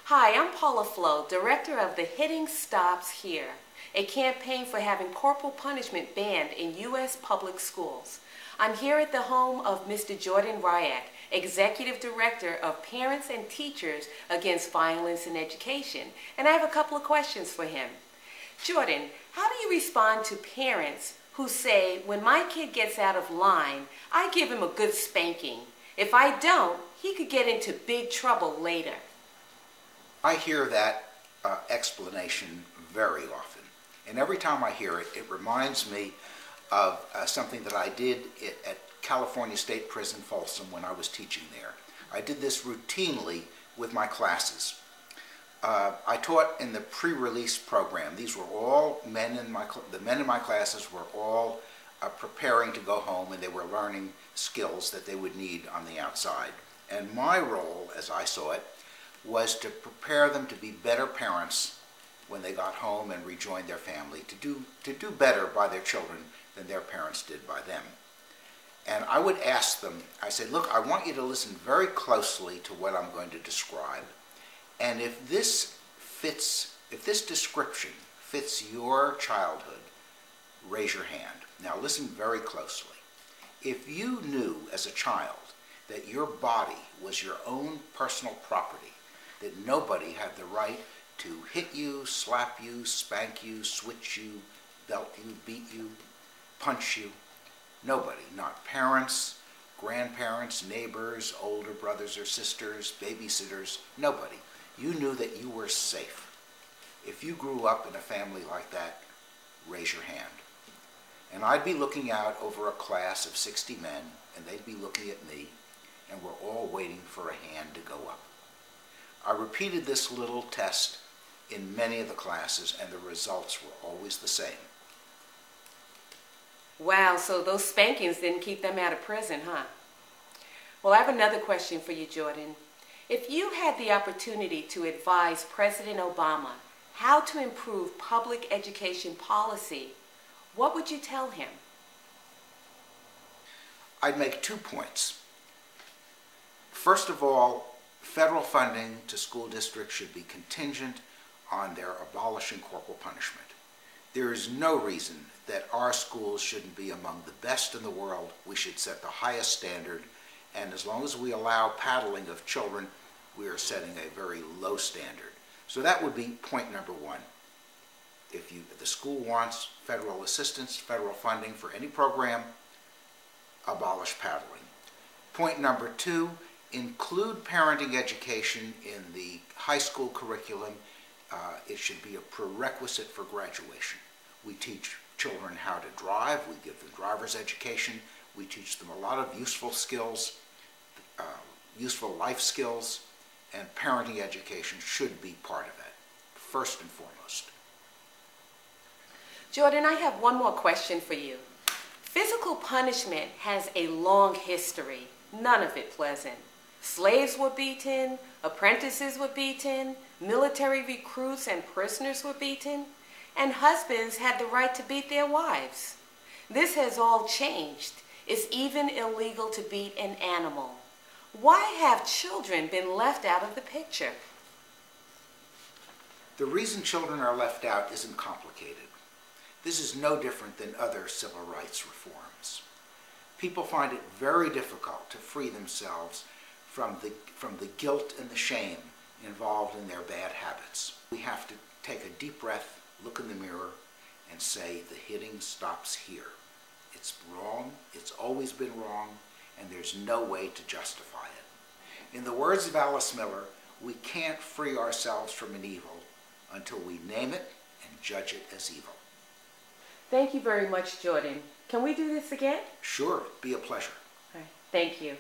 Hi, I'm Paula Flo, Director of the Hitting Stops Here, a campaign for having corporal punishment banned in U.S. public schools. I'm here at the home of Mr. Jordan Ryak, Executive Director of Parents and Teachers Against Violence in Education, and I have a couple of questions for him. Jordan, how do you respond to parents who say, when my kid gets out of line, I give him a good spanking. If I don't, he could get into big trouble later? I hear that explanation very often, and every time I hear it, it reminds me of something that I did at California State Prison Folsom when I was teaching there. I did this routinely with my classes. I taught in the pre-release program. These were all men in the men in my classes were all preparing to go home, and they were learning skills that they would need on the outside. And my role, as I saw it, was to prepare them to be better parents when they got home and rejoined their family, to do better by their children than their parents did by them. And I would ask them, I said, look, I want you to listen very closely to what I'm going to describe. And if this description fits your childhood, raise your hand. Now listen very closely. If you knew as a child that your body was your own personal property, that nobody had the right to hit you, slap you, spank you, switch you, belt you, beat you, punch you. Nobody, not parents, grandparents, neighbors, older brothers or sisters, babysitters, nobody. You knew that you were safe. If you grew up in a family like that, raise your hand. And I'd be looking out over a class of 60 men, and they'd be looking at me, and we're all waiting for a hand to go up. I repeated this little test in many of the classes, and the results were always the same. Wow, so those spankings didn't keep them out of prison, huh? Well, I have another question for you, Jordan. If you had the opportunity to advise President Obama how to improve public education policy, what would you tell him? I'd make 2 points. First of all, federal funding to school districts should be contingent on their abolishing corporal punishment. There is no reason that our schools shouldn't be among the best in the world. We should set the highest standard, and as long as we allow paddling of children, we are setting a very low standard. So that would be point number 1. If the school wants federal assistance, federal funding for any program, abolish paddling. Point number 2, include parenting education in the high school curriculum. It should be a prerequisite for graduation. We teach children how to drive. We give them driver's education. We teach them a lot of useful skills, useful life skills, and parenting education should be part of it, first and foremost. Jordan, I have one more question for you. Physical punishment has a long history, none of it pleasant. Slaves were beaten, apprentices were beaten, military recruits and prisoners were beaten, and husbands had the right to beat their wives. This has all changed. It's even illegal to beat an animal. Why have children been left out of the picture? The reason children are left out isn't complicated. This is no different than other civil rights reforms. People find it very difficult to free themselves from the guilt and the shame involved in their bad habits. We have to take a deep breath, look in the mirror, and say, the hitting stops here. It's wrong, it's always been wrong, and there's no way to justify it. In the words of Alice Miller, we can't free ourselves from an evil until we name it and judge it as evil. Thank you very much, Jordan. Can we do this again? Sure, be a pleasure. All right. Thank you.